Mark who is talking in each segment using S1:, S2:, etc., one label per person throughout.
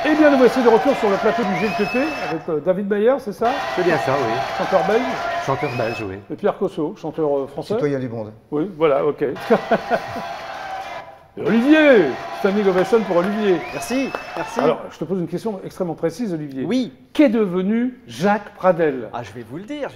S1: Eh bien, nous voici de retour sur le plateau du GLTP avec David Mayer, c'est ça?
S2: C'est bien ça, oui.
S1: Chanteur belge.
S2: Chanteur belge, oui.
S1: Et Pierre Cosso, chanteur français.
S3: Citoyen du monde.
S1: Oui, voilà, ok. Et Olivier, standing ovation pour Olivier.
S4: Merci, merci.
S1: Alors, je te pose une question extrêmement précise, Olivier.
S4: Oui.
S1: Qu'est devenu Jacques Pradel?
S4: Ah, je vais vous le dire,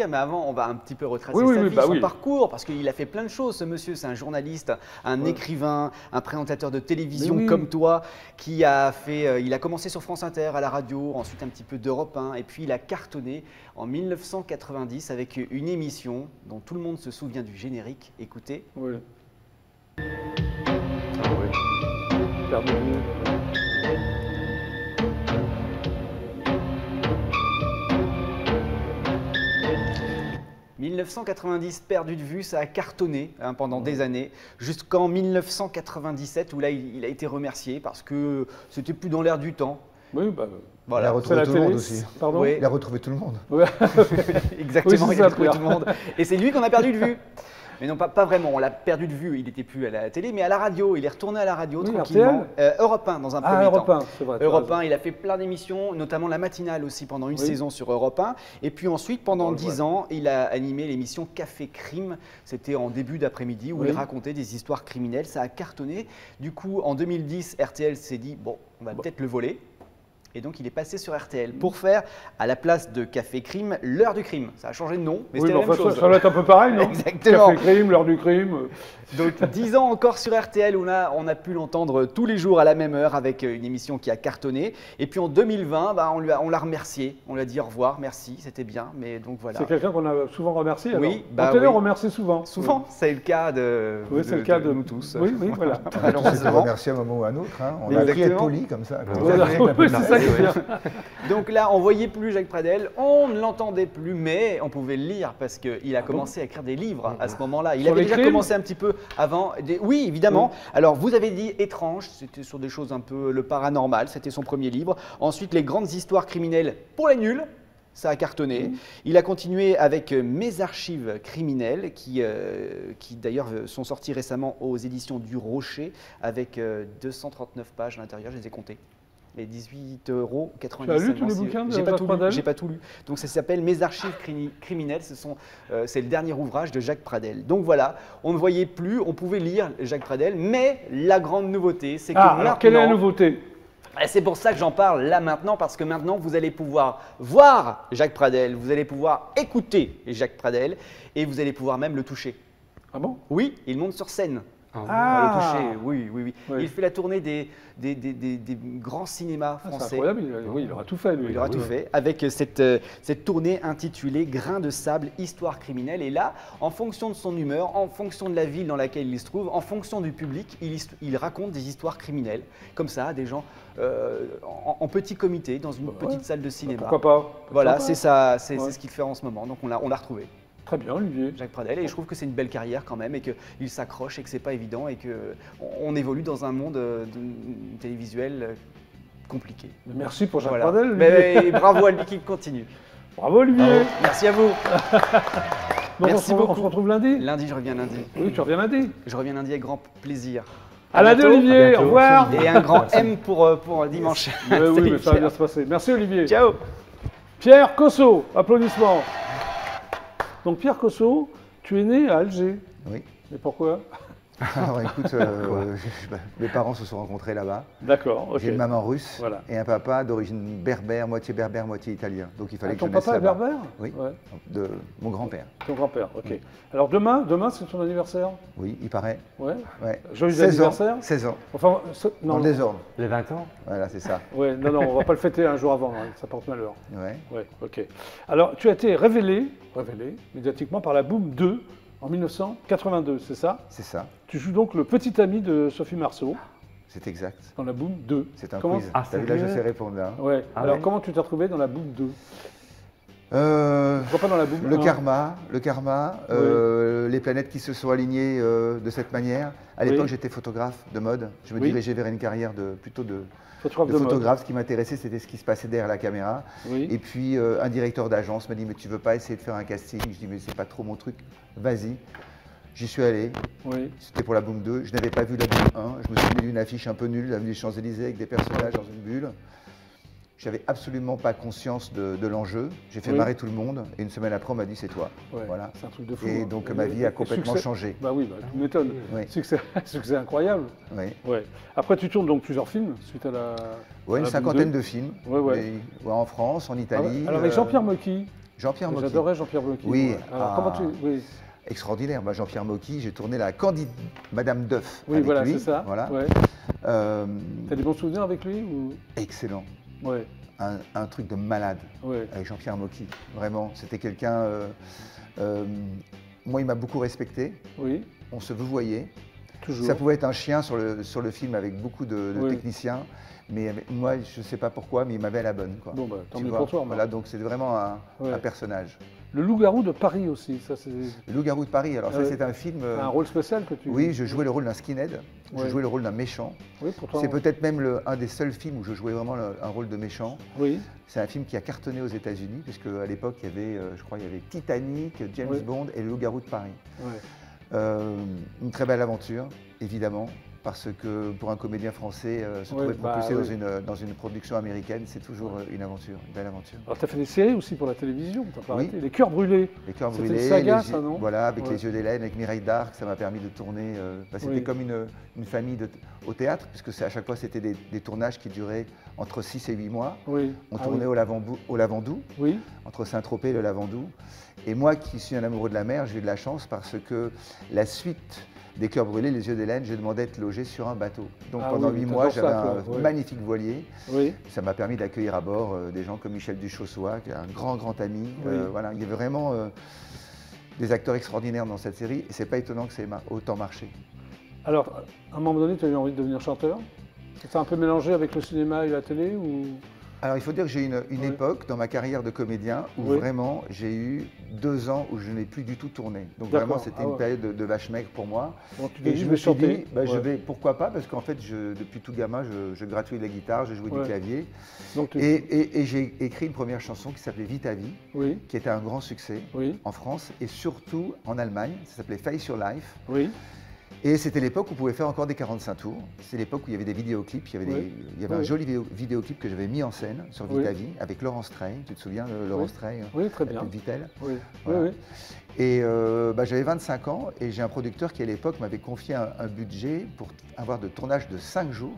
S4: mais avant, on va un petit peu retracer
S1: Oui,
S4: sa
S1: oui,
S4: vie,
S1: bah
S4: son
S1: oui.
S4: parcours, parce qu'il a fait plein de choses, ce monsieur. C'est un journaliste, un écrivain, un présentateur de télévision
S1: Mais oui.
S4: comme toi, qui a fait, il a commencé sur France Inter, à la radio, ensuite un petit peu d'Europe 1, et puis il a cartonné en 1990 avec une émission dont tout le monde se souvient du générique. Écoutez.
S1: Oui.
S2: Ah, oui.
S1: Perdu.
S4: 1990, perdu de vue, ça a cartonné pendant des années, jusqu'en 1997 où là il a été remercié parce que c'était plus dans l'air du temps.
S1: Oui, bah,
S3: Il a retrouvé tout le monde aussi.
S1: Pardon?
S4: Oui.
S3: Il a retrouvé tout le monde.
S1: Ouais.
S4: Exactement,
S1: Oui, c'est
S4: il a
S1: ça,
S4: retrouvé
S1: Pierre.
S4: tout le monde. Et c'est lui qu'on a perdu de vue. Mais non, pas vraiment, on l'a perdu de vue, il n'était plus à la télé, mais à la radio, il est retourné à la radio
S1: Oui,
S4: tranquillement. Europe 1 dans un premier
S1: Europe
S4: temps.
S1: 1, c'est vrai. tu as
S4: Europe
S1: raison.
S4: 1, il a fait plein d'émissions, notamment la matinale aussi pendant une
S1: Oui.
S4: saison sur Europe 1. Et puis ensuite, pendant 10 ans, il a animé l'émission Café Crime. C'était en début d'après-midi où
S1: Oui.
S4: il racontait des histoires criminelles. Ça a cartonné. Du coup, en 2010, RTL s'est dit, bon, on va peut-être le voler. Et donc, il est passé sur RTL pour faire, à la place de Café Crime, l'heure du crime. Ça a changé de nom, mais
S1: Oui,
S4: c'était la même
S1: enfin,
S4: chose.
S1: ça va être un peu pareil, non?
S4: Exactement.
S1: Café crime, l'heure du crime.
S4: Donc 10 ans encore sur RTL, on a pu l'entendre tous les jours à la même heure avec une émission qui a cartonné. Et puis en 2020, bah, on l'a remercié, on lui a dit au revoir, merci, c'était bien. Mais donc voilà.
S1: C'est quelqu'un qu'on a souvent remercié.
S4: Oui,
S1: alors.
S4: bah
S1: En télé,
S4: oui.
S1: on remercie souvent.
S4: Souvent, c'est le cas de,
S1: Oui, c'est le cas de
S4: nous tous.
S1: Oui, oui, voilà.
S3: On s'est
S4: Malheureusement.
S3: remercié à un moment ou à un autre. Hein. On a appris à être
S4: Exactement.
S3: poli comme ça. Comme
S1: Voilà.
S3: ça, avec la
S1: Oui, c'est ça qui est
S3: politesse.
S1: bien.
S4: Donc là, on voyait plus Jacques Pradel, on ne l'entendait plus, mais on pouvait le lire parce qu'il a commencé à écrire des livres à ce moment-là. Il
S1: Sur
S4: avait
S1: les
S4: déjà
S1: crimes
S4: commencé un petit peu avant. Oui, évidemment. Alors, vous avez dit étrange, c'était sur des choses un peu le paranormal, c'était son premier livre. Ensuite, les grandes histoires criminelles pour les nuls. Ça a cartonné. Il a continué avec Mes archives criminelles, qui d'ailleurs sont sorties récemment aux éditions du Rocher, avec 239 pages à l'intérieur, je les ai comptées. Et 18,90 €.
S1: Tu as lu tous les bouquins de
S4: J'ai pas
S1: Jacques
S4: tout lu.
S1: Pradel?
S4: J'ai pas tout lu. Donc ça s'appelle Mes archives criminelles. C'est le dernier ouvrage de Jacques Pradel. Donc voilà, on ne voyait plus, on pouvait lire Jacques Pradel, mais la grande nouveauté, c'est que
S1: Ah, alors quelle est la nouveauté?
S4: et c'est pour ça que j'en parle là maintenant, parce que maintenant vous allez pouvoir voir Jacques Pradel, vous allez pouvoir écouter Jacques Pradel, et vous allez pouvoir même le toucher.
S1: Ah bon?
S4: Oui, il monte sur scène. On va
S1: Ah,
S4: le toucher, oui, oui, oui.
S1: Oui.
S4: Il fait la tournée des grands cinémas
S1: c'est
S4: français.
S1: incroyable, oui, il aura tout fait, lui.
S4: Il aura
S1: Oui.
S4: tout fait avec cette tournée intitulée Grains de sable, histoire criminelle. Et là, en fonction de son humeur, en fonction de la ville dans laquelle il se trouve, en fonction du public, il raconte des histoires criminelles. Comme ça, à des gens en petit comité, dans une petite salle de cinéma.
S1: Pourquoi pas?
S4: Voilà,
S1: Pourquoi
S4: c'est
S1: pas?
S4: ça, c'est ce qu'il fait en ce moment. Donc on l'a retrouvé,
S1: Très bien, Olivier.
S4: Jacques Pradel. Et je trouve que c'est une belle carrière quand même, et qu'il s'accroche, et que c'est pas évident, et qu'on évolue dans un monde télévisuel compliqué.
S1: Merci pour Jacques
S4: Voilà.
S1: Pradel, Olivier.
S4: Mais bravo à lui qui continue.
S1: Bravo, Olivier.
S4: Bravo. Merci à vous.
S1: Donc,
S4: Merci
S1: on
S4: beaucoup.
S1: se retrouve lundi?
S4: Lundi, je reviens lundi.
S1: Oui, tu reviens lundi.
S4: Je reviens lundi avec grand plaisir.
S1: À lundi,
S4: bientôt.
S1: Olivier. Au revoir.
S4: Et un grand M pour dimanche.
S1: Oui, oui,
S4: Salut,
S1: mais ça va bien
S4: Pierre.
S1: se passer. Merci, Olivier.
S4: Ciao.
S1: Pierre Cosso, applaudissements. Donc, Pierre Cosso, tu es né à Alger.
S3: Oui.
S1: Et pourquoi?
S3: Alors écoute, mes parents se sont rencontrés là-bas.
S1: D'accord, ok.
S3: J'ai une maman russe
S1: Voilà.
S3: et un papa d'origine berbère, moitié italien. Donc il fallait
S1: Ah,
S3: que
S1: ton
S3: je naisse
S1: papa est
S3: là-bas.
S1: berbère?
S3: Oui,
S1: Ouais.
S3: de mon grand-père.
S1: Ton grand-père, ok. Alors demain c'est ton anniversaire?
S3: Oui, il paraît.
S1: Ouais.
S3: Ouais.
S1: Joyeux
S3: 16 ans,
S1: anniversaire.
S3: 16 ans,
S1: Enfin,
S3: dans
S1: non,
S3: le désordre.
S2: Les 20 ans.
S3: Voilà, c'est ça.
S1: ouais, non, on va pas le fêter un jour avant, hein, ça porte malheur.
S3: Ouais.
S1: Ouais, ok. Alors, tu as été révélé médiatiquement par la Boom 2 en 1982, c'est ça?
S3: C'est ça,
S1: Tu joues donc le petit ami de Sophie Marceau
S3: c'est exact.
S1: dans la Boom 2.
S3: C'est un
S1: Comment-
S3: quiz.
S2: Ah,
S3: T'as vu, là, je
S2: sérieux
S3: sais répondre là.
S1: Ouais.
S2: Ah
S1: Alors,
S2: ouais.
S1: comment tu t'es retrouvé dans la Boom 2? Pourquoi pas dans la Boom
S3: Le
S1: 1?
S3: karma, les planètes qui se sont alignées de cette manière. À l'époque,
S1: Oui.
S3: j'étais photographe de mode. Je me
S1: Oui.
S3: dirigeais vers une carrière plutôt de
S1: Photographe de mode.
S3: photographe. Ce qui m'intéressait, c'était ce qui se passait derrière la caméra.
S1: Oui.
S3: Et puis, un directeur d'agence m'a dit, mais tu veux pas essayer de faire un casting? Je dis, mais c'est pas trop mon truc, vas-y. J'y suis allé,
S1: Oui.
S3: c'était pour la Boom 2. Je n'avais pas vu la Boom 1. Je me suis mis une affiche un peu nulle, l'avenue des Champs-Élysées avec des personnages dans une bulle. J'avais absolument pas conscience de l'enjeu. J'ai fait
S1: Oui.
S3: marrer tout le monde et une semaine après, on m'a dit c'est toi.
S1: Ouais,
S3: Voilà.
S1: c'est un truc de fou.
S3: Et
S1: hein.
S3: donc ma vie a complètement
S1: succès-
S3: changé.
S1: Bah oui, tu m'étonnes.
S3: Oui.
S1: Succès incroyable.
S3: Oui.
S1: Ouais. Après, tu tournes donc plusieurs films suite à la.
S3: Ouais,
S1: à
S3: une
S1: la
S3: cinquantaine
S1: Boom 2.
S3: de films.
S1: Ouais, ouais.
S3: Ouais, en France, en
S1: Ah ouais.
S3: Italie.
S1: Alors avec Jean-Pierre Mocky.
S3: Jean-Pierre Mocky.
S1: J'adorais Jean-Pierre Mocky.
S3: Oui,
S1: ouais. Alors
S3: ah.
S1: comment tu. Oui,
S3: Extraordinaire. Bah, Jean-Pierre Mocky, j'ai tourné la Candide Madame Duff
S1: oui
S3: avec
S1: voilà,
S3: lui.
S1: c'est ça.
S3: Voilà.
S1: Ouais.
S3: Euh,
S1: T'as des bons souvenirs avec lui ou...
S3: excellent.
S1: Ouais,
S3: Un truc de malade
S1: ouais.
S3: avec Jean-Pierre Mocky. Vraiment, c'était quelqu'un. Moi, il m'a beaucoup respecté.
S1: Oui,
S3: On se voyait.
S1: toujours.
S3: Ça pouvait être un chien sur le film avec beaucoup de
S1: Oui. techniciens,
S3: mais moi, je ne sais pas pourquoi, mais il m'avait à la bonne. Quoi.
S1: Bon, bah, tant
S3: Tu
S1: mieux
S3: vois,
S1: pour toi. moi.
S3: voilà, donc c'est vraiment
S1: Ouais.
S3: un personnage.
S1: Le loup-garou de Paris aussi, ça c'est
S3: Le Loup-garou de Paris, alors ça,
S1: Ouais.
S3: c'est un film.
S1: un rôle spécial que tu.
S3: Oui, je jouais le rôle d'un skinhead, je
S1: Ouais.
S3: jouais le rôle d'un méchant.
S1: Oui, pourtant.
S3: C'est peut-être même un des seuls films où je jouais vraiment un rôle de méchant.
S1: Oui,
S3: C'est un film qui a cartonné aux États-Unis, puisque à l'époque, il y avait, je crois, il y avait Titanic, James
S1: Oui.
S3: Bond et Le Loup-garou de Paris.
S1: ouais.
S3: Une très belle aventure, évidemment, parce que pour un comédien français, se
S1: Ouais,
S3: trouver
S1: bah,
S3: propulsé
S1: oui.
S3: dans une production américaine, c'est toujours une aventure, une belle aventure.
S1: Alors, tu as fait des séries aussi pour la télévision, t'as pas
S3: Oui.
S1: arrêté. Les Cœurs brûlés.
S3: Les cœurs
S1: C'était
S3: brûlés,
S1: une saga,
S3: les
S1: ça, non
S3: voilà, avec
S1: Ouais.
S3: Les yeux d'Hélène, avec Mireille d'Arc, ça m'a permis de tourner. C'était
S1: Oui.
S3: comme une famille au théâtre, puisque à chaque fois, c'était des tournages qui duraient entre 6 et 8 mois.
S1: Oui.
S3: On
S1: Ah
S3: tournait
S1: oui.
S3: au Lavandou,
S1: Oui,
S3: entre Saint-Tropez et le Lavandou. Et moi, qui suis un amoureux de la mer, j'ai eu de la chance parce que la suite des Cœurs brûlés, Les yeux d'Hélène, j'ai demandé à être logé sur un bateau. Donc
S1: Ah
S3: pendant
S1: oui,
S3: 8
S1: t'adores
S3: mois,
S1: ça,
S3: j'avais
S1: toi,
S3: un
S1: ouais.
S3: magnifique voilier.
S1: oui.
S3: Ça m'a permis d'accueillir à bord des gens comme Michel Duchossois, qui est un grand ami.
S1: Oui.
S3: Voilà, il y avait vraiment des acteurs extraordinaires dans cette série. Et c'est pas étonnant que ça ait autant marché.
S1: Alors, à un moment donné, tu as eu envie de devenir chanteur. Ça un peu mélangé avec le cinéma et la télé ou...
S3: Alors il faut dire que j'ai eu une
S1: Oui.
S3: époque dans ma carrière de comédien où
S1: Oui.
S3: vraiment j'ai eu 2 ans où je n'ai plus du tout tourné. Donc
S1: D'accord.
S3: vraiment c'était
S1: Ah
S3: une
S1: ouais.
S3: période de vache maigre pour moi.
S1: Donc, tu t'es
S3: Et
S1: dit,
S3: je
S1: je
S3: me
S1: vais
S3: suis
S1: chanter.
S3: dit, bah, je
S1: Ouais.
S3: vais, pourquoi pas, parce qu'en fait, depuis tout gamin, je gratouillais de la guitare, je jouais
S1: Ouais.
S3: du clavier.
S1: Donc, tu-
S3: Et j'ai écrit une première chanson qui s'appelait Vite à vie,
S1: Oui,
S3: qui était un grand succès
S1: oui,
S3: en France et surtout en Allemagne. Ça s'appelait Face Your Life.
S1: oui.
S3: Et c'était l'époque où on pouvait faire encore des 45 tours. C'est l'époque où il y avait des vidéoclips. Il y avait,
S1: Oui.
S3: il y avait un
S1: Oui.
S3: joli vidéoclip que j'avais mis en scène sur Vite
S1: Oui.
S3: à vie avec Laurence Trey. Tu te souviens de Laurence Trey
S1: Oui, très
S3: la
S1: bien.
S3: petite Vittel.
S1: Oui,
S3: Voilà.
S1: oui, oui.
S3: Et j'avais 25 ans et j'ai un producteur qui à l'époque m'avait confié un budget pour avoir de tournage de 5 jours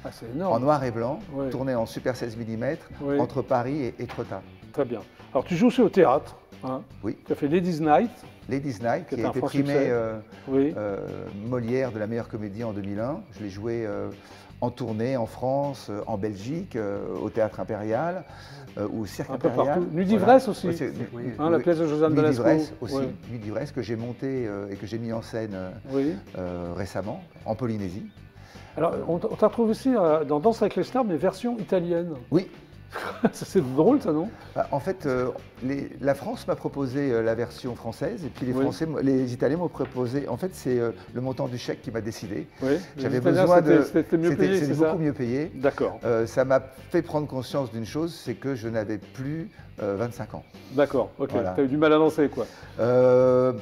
S1: Ah, c'est
S3: en
S1: énorme.
S3: noir et blanc,
S1: Ouais.
S3: tourné en super 16 mm
S1: Oui.
S3: entre Paris et Etretat.
S1: Très bien. Alors, tu joues aussi au théâtre. Hein.
S3: Oui.
S1: Tu as fait Ladies Night.
S3: Ladies Night,
S1: Qui
S3: qui
S1: est
S3: a
S1: un
S3: été
S1: franc
S3: primé
S1: succès. Oui.
S3: Molière de la meilleure comédie en 2001. Je l'ai joué en tournée en France, en Belgique, au Théâtre Impérial, ou au Cirque
S1: Un peu
S3: Impérial.
S1: partout. Nuit d'ivresse aussi.
S3: Ouais, c'est-
S1: Hein, la pièce de Josiane
S3: Nuit
S1: Belasco.
S3: d'ivresse aussi,
S1: Ouais.
S3: Nuit d'ivresse que j'ai monté et que j'ai mis en scène
S1: Oui.
S3: récemment en Polynésie.
S1: Alors, on t'a retrouvé aussi dans Danse avec les stars, mais version italienne.
S3: Oui,
S1: Ça, c'est drôle, ça, non?
S3: bah, en fait, la France m'a proposé la version française et puis
S1: Oui.
S3: les Italiens m'ont proposé. En fait, c'est le montant du chèque qui m'a décidé.
S1: Oui.
S3: J'avais
S1: Les Italiens,
S3: besoin de.
S1: C'était mieux payé,
S3: C'était
S1: c'est ça?
S3: beaucoup mieux payé.
S1: D'accord,
S3: Ça m'a fait prendre conscience d'une chose, c'est que je n'avais plus 25 ans.
S1: d'accord. Ok.
S3: Voilà.
S1: T'as eu du mal à danser, quoi.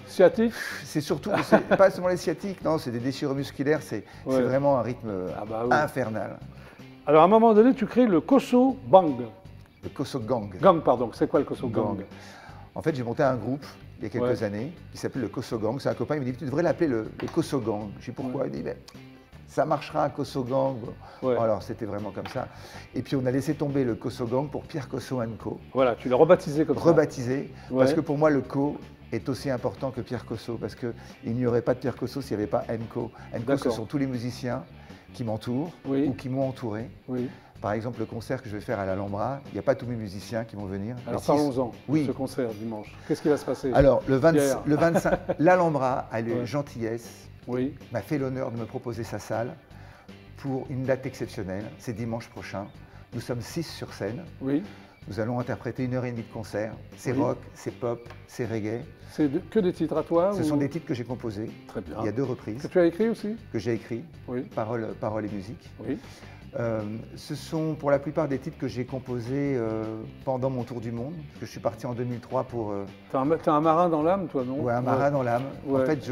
S1: Sciatique?
S3: C'est surtout, c'est pas seulement les sciatiques, non, c'est des déchirures musculaires, c'est
S1: Ouais.
S3: vraiment un rythme
S1: Ah bah oui.
S3: infernal.
S1: Alors, à un moment donné, tu crées le Koso Bang.
S3: Le Koso Gang.
S1: Gang, pardon. C'est quoi le Koso Gang?
S3: En fait, j'ai monté un groupe il y a quelques
S1: Ouais.
S3: années qui s'appelle le Koso Gang. C'est un copain, il me dit tu devrais l'appeler le Koso Gang. Je dis pourquoi?
S1: Ouais.
S3: Il dit ben, ça marchera, Koso Gang.
S1: Ouais.
S3: Alors c'était vraiment comme ça. Et puis on a laissé tomber le Koso Gang pour Pierre Koso Co.
S1: Voilà, tu l'as rebaptisé comme ça.
S3: Rebaptisé,
S1: Ouais.
S3: parce que pour moi le Co est aussi important que Pierre Koso, parce qu'il n'y aurait pas de Pierre Koso s'il n'y avait pas Enco. Enco, ce
S1: D'accord.
S3: sont tous les musiciens qui m'entourent
S1: Oui.
S3: ou qui m'ont entouré.
S1: Oui.
S3: Par exemple, le concert que je vais faire à l'Alhambra, il n'y a pas tous mes musiciens qui vont venir.
S1: Alors,
S3: Mais si-
S1: parlons-en.
S3: Oui.
S1: Ce concert dimanche. Qu'est-ce qui va se passer?
S3: Alors, le
S1: Pierre.
S3: 25, l'Alhambra a eu
S1: Ouais.
S3: gentillesse,
S1: Oui.
S3: m'a fait l'honneur de me proposer sa salle pour une date exceptionnelle. C'est dimanche prochain. Nous sommes 6 sur scène.
S1: Oui.
S3: Nous allons interpréter 1h30 de concert. C'est
S1: Oui.
S3: rock, c'est pop, c'est reggae.
S1: C'est que des titres à toi?
S3: Ce
S1: ou-
S3: sont des titres que j'ai composés.
S1: Très bien.
S3: Il y a 2
S1: Que
S3: reprises
S1: tu as écrit aussi?
S3: que j'ai écrits,
S1: Oui.
S3: paroles et musique.
S1: Oui.
S3: Ce sont pour la plupart des titres que j'ai composés pendant mon tour du monde. Parce que je suis parti en 2003 pour...
S1: T'es un marin dans l'âme, toi, non?
S3: Ouais, un marin dans l'âme.
S1: Ouais.
S3: En fait,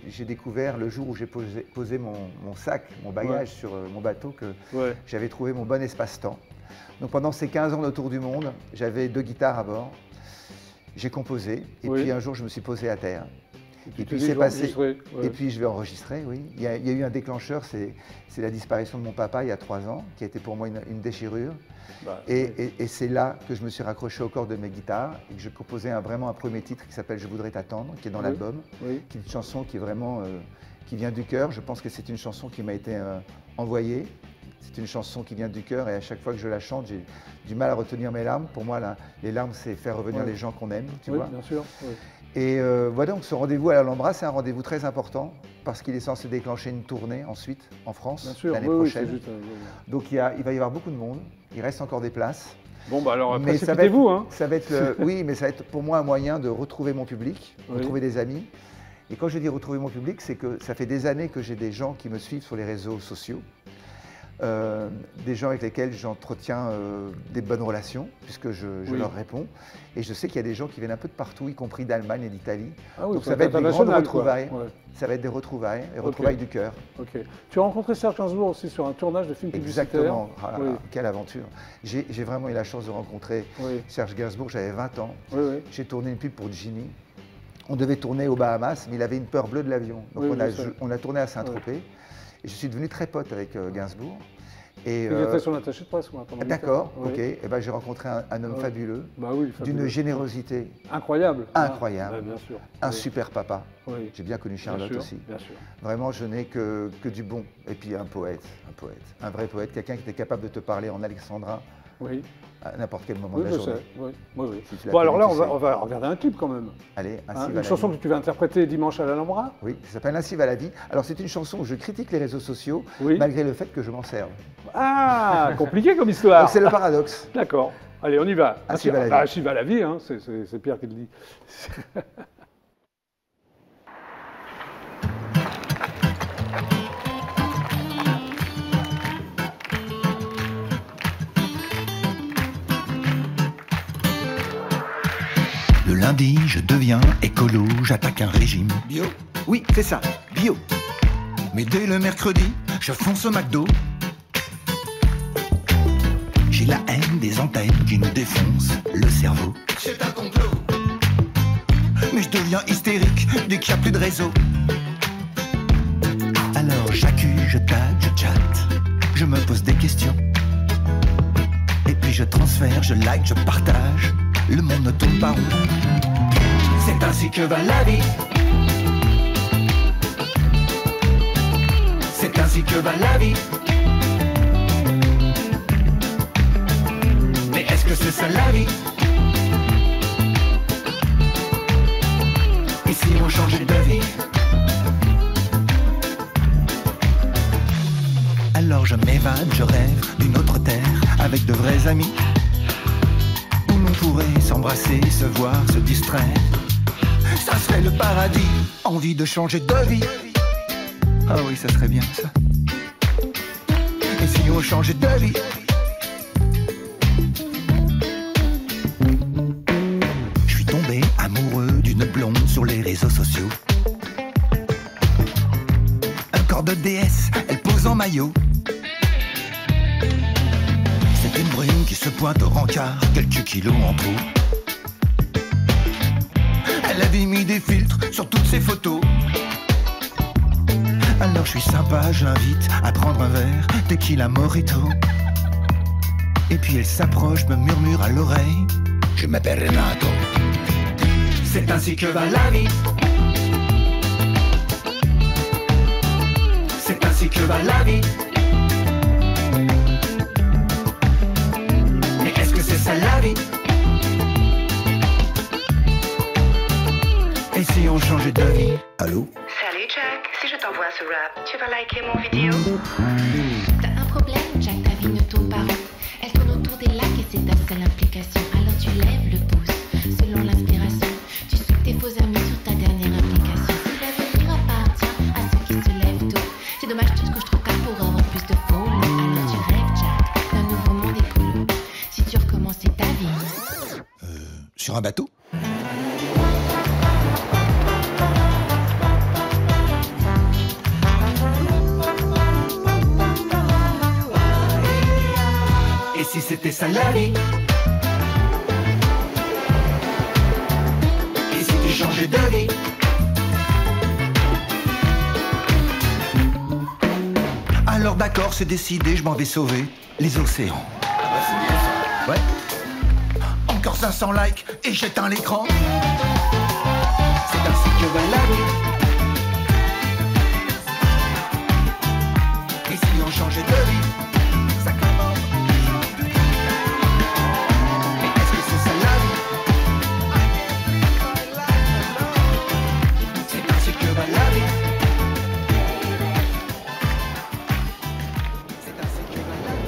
S3: j'ai découvert le jour où j'ai posé mon sac, mon bagage sur mon bateau, que j'avais trouvé mon bon espace-temps. Donc pendant ces 15 ans de tour du monde, j'avais 2 guitares à bord. J'ai composé et puis un jour je me suis posé à terre. Et puis c'est passé. Et puis je vais enregistrer, oui. Il y a eu un déclencheur, c'est la disparition de mon papa il y a 3 ans, qui a été pour moi une déchirure. Et c'est là que je me suis raccroché au corps de mes guitares et que je composais vraiment un premier titre qui s'appelle Je voudrais t'attendre, qui est dans l'album, qui est une chanson qui est vraiment qui vient du cœur. Je pense que c'est une chanson qui m'a été envoyée. C'est une chanson qui vient du cœur et à chaque fois que je la chante, j'ai du mal à retenir mes larmes. Pour moi, les larmes, c'est faire revenir les gens qu'on aime, tu vois.
S1: Bien sûr.
S3: Et voilà, donc ce rendez-vous à l'Alhambra, c'est un rendez-vous très important parce qu'il est censé déclencher une tournée ensuite en France l'année prochaine. Juste, donc il va y avoir beaucoup de monde, il reste encore des places.
S1: Bon, bah alors précipitez-vous. Hein.
S3: Ça va être, oui, mais ça va être pour moi un moyen de retrouver mon public, retrouver des amis. Et quand je dis retrouver mon public, c'est que ça fait des années que j'ai des gens qui me suivent sur les réseaux sociaux. Des gens avec lesquels j'entretiens des bonnes relations, puisque je leur réponds. Et je sais qu'il y a des gens qui viennent un peu de partout, y compris d'Allemagne et d'Italie. Donc ça va être des grandes retrouvailles. Ça va être des retrouvailles, des retrouvailles du cœur.
S1: Tu as rencontré Serge Gainsbourg aussi sur un tournage de film publicitaire.
S3: Exactement. Ah, quelle aventure. J'ai vraiment eu la chance de rencontrer Serge Gainsbourg, j'avais 20 ans. J'ai tourné une pub pour Ginny. On devait tourner aux Bahamas, mais il avait une peur bleue de l'avion. Donc on a tourné à Saint-Tropez. Et je suis devenu très pote avec Gainsbourg. Et,
S1: il était son attaché de presse, quoi.
S3: D'accord, ok. Et ben, j'ai rencontré un homme fabuleux, d'une générosité
S1: incroyable.
S3: Incroyable.
S1: Bien sûr.
S3: Un super papa. J'ai bien connu Charlotte aussi.
S1: Bien sûr.
S3: Vraiment, je n'ai que du bon. Et puis un poète, un vrai poète, quelqu'un qui était capable de te parler en alexandrin. À n'importe quel moment de la journée.
S1: Si bon, alors là, on va regarder un clip quand même.
S3: Allez,
S1: une chanson que tu vas interpréter dimanche à l'Alhambra.
S3: Oui, ça s'appelle Ainsi va la vie. Alors, c'est une chanson où je critique les réseaux sociaux, malgré le fait que je m'en serve.
S1: Ah, compliqué comme histoire.
S3: C'est le paradoxe.
S1: D'accord. Allez, on y va.
S3: Ainsi va la vie.
S1: Ainsi va la vie, hein. C'est Pierre qui le dit.
S2: Le lundi, je deviens écolo, j'attaque un régime.
S3: Bio? Oui, c'est ça, bio.
S2: Mais dès le mercredi, je fonce au McDo. J'ai la haine des antennes qui nous défoncent le cerveau.
S3: C'est un complot.
S2: Mais je deviens hystérique dès qu'il n'y a plus de réseau. Alors j'accuse, je tag, je chatte, je me pose des questions. Et puis je transfère, je like, je partage. Le monde ne tourne pas rond.
S3: C'est ainsi que va la vie. C'est ainsi que va la vie. Mais est-ce que c'est ça la vie? Et si on changeait de vie?
S2: Alors je m'évade, je rêve d'une autre terre avec de vrais amis. On pourrait s'embrasser, se voir, se distraire.
S3: Ça serait le paradis.
S2: Envie de changer de vie. Ah oui, ça serait bien ça.
S3: Et si on changeait de vie?
S2: Je suis tombé amoureux d'une blonde sur les réseaux sociaux. Un corps de déesse, elle pose en maillot. Une brune qui se pointe au rencard, quelques kilos en trop. Elle avait mis des filtres sur toutes ses photos. Alors je suis sympa, je l'invite à prendre un verre, tequila mojito. Et puis elle s'approche, me murmure à l'oreille: je m'appelle Renato.
S3: C'est ainsi que va la vie. C'est ainsi que va la vie. C'est la vie. Et si on changeait de vie?
S2: Allô?
S5: Salut Jack, si je t'envoie ce rap, tu vas liker mon vidéo? T'as un problème Jack, ta vie ne tourne pas rond. Elle tourne autour des lacs et c'est ta seule implication. Alors tu lèves le pouce, selon l'inspiration. Tu suis tes faux amis sur ta dernière application. Si l'avenir appartient à ceux qui se lèvent tôt, c'est dommage tu te couches trop tard pour avoir plus de foule. Alors tu
S2: sur un bateau. Et si c'était ça la vie? Et si tu changeais de vie? Alors d'accord, c'est décidé, je m'en vais sauver les océans. Ouais. Encore 500 likes et j'éteins l'écran. C'est ainsi que va la vie. Et si on changeait de vie? Ça commence. Et est-ce que c'est ça la vie? C'est ainsi que va la vie. C'est ainsi que va la vie.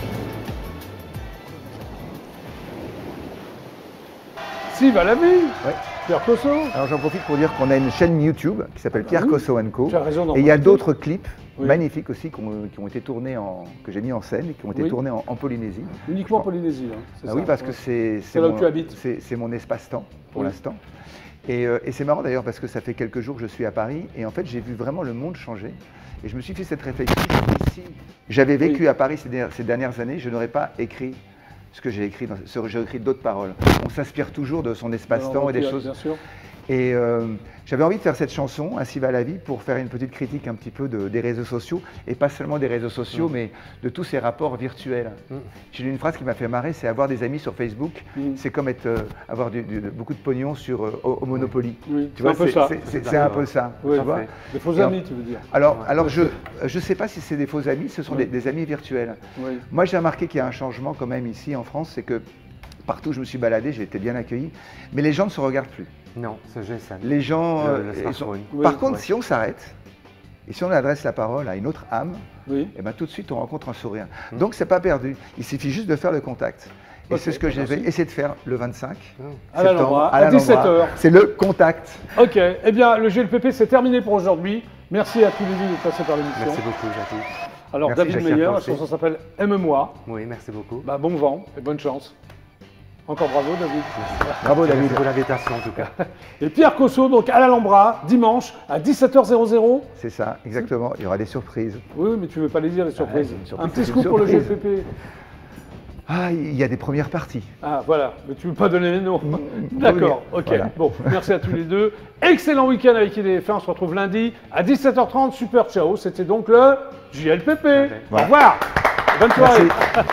S1: Si, va la vie.
S3: Ouais.
S1: Pierre Cosso.
S3: Alors j'en profite pour dire qu'on a une chaîne YouTube qui s'appelle Pierre Cosso & Co.
S1: Tu as raison d'en
S3: Et il y a
S1: profiter.
S3: d'autres clips
S1: Oui.
S3: magnifiques aussi qui ont été tournés que j'ai mis en scène et qui ont été
S1: Oui.
S3: tournés en Polynésie.
S1: Uniquement en Polynésie. Hein, c'est
S3: Ah
S1: ça,
S3: oui, parce
S1: ouais.
S3: que c'est
S1: là où
S3: mon-
S1: tu habites.
S3: c'est mon espace-temps pour
S1: Oui.
S3: l'instant. Et c'est marrant d'ailleurs parce que ça fait quelques jours que je suis à Paris et en fait j'ai vu vraiment le monde changer. Et je me suis fait cette réflexion, si j'avais vécu
S1: Oui.
S3: à Paris ces dernières années, je n'aurais pas écrit ce que j'ai écrit, j'ai écrit d'autres paroles. On s'inspire toujours de son espace-temps et des choses.
S1: Bien sûr.
S3: Et j'avais envie de faire cette chanson, Ainsi va la vie, pour faire une petite critique un petit peu des réseaux sociaux, et pas seulement des réseaux sociaux, mais de tous ces rapports virtuels. J'ai lu une phrase qui m'a fait marrer, c'est avoir des amis sur Facebook, c'est comme avoir beaucoup de pognon au Monopoly.
S1: Oui,
S3: Tu vois,
S1: c'est un peu ça.
S3: c'est un peu ça.
S1: Oui,
S3: tu vois.
S1: des faux
S3: Et
S1: amis, tu veux dire.
S3: Alors je ne sais pas si c'est des faux amis, ce sont des amis virtuels.
S1: Oui.
S3: Moi, j'ai remarqué qu'il y a un changement quand même ici en France, c'est que partout où je me suis baladé, j'ai été bien accueilli, mais les gens ne se regardent plus.
S6: Non, ce GSM.
S3: Les gens.
S6: Le
S3: ils
S6: smartphone.
S1: Oui,
S3: Par contre,
S6: ouais.
S3: si on s'arrête et si on adresse la parole à une autre âme,
S1: Oui.
S3: eh ben, tout de suite on rencontre un sourire. Donc c'est pas perdu. Il suffit juste de faire le contact. Et
S1: Ok,
S3: c'est ce que j'ai
S1: merci.
S3: essayé de faire le 25
S1: À l'Alhambra, à
S3: l'Alhambra.
S1: 17 h.
S3: C'est le contact.
S1: Ok, eh bien, le GLPP, c'est terminé pour aujourd'hui. Merci à tous les deux d'être passés par l'émission.
S6: Merci beaucoup, Jackie.
S1: Alors,
S3: Merci,
S1: David
S3: Jacques.
S1: Meyer, la
S6: Merci.
S1: chanson s'appelle Aime-moi.
S6: Oui, merci beaucoup.
S1: Bah, bon vent et bonne chance. Encore bravo, David.
S3: Bravo David.
S6: Merci pour l'invitation, en tout cas.
S1: Et Pierre Cosso, donc à l'Alhambra, dimanche à 17h00.
S3: C'est ça, exactement. Il y aura des surprises.
S1: Oui, mais tu ne veux pas les dire, les surprises.
S3: une surprise,
S1: Un petit
S3: c'est
S1: scoop
S3: une
S1: pour le
S3: surprise.
S1: GLPP.
S3: Ah, il y a des premières parties.
S1: Ah, voilà, mais tu ne veux pas donner les noms. D'accord, ok.
S3: Voilà.
S1: Bon, merci à tous les deux. Excellent week-end avec IDF1. On se retrouve lundi à 17h30. Super, ciao. C'était donc le JLPP. Au revoir. Bonne soirée.
S3: Merci.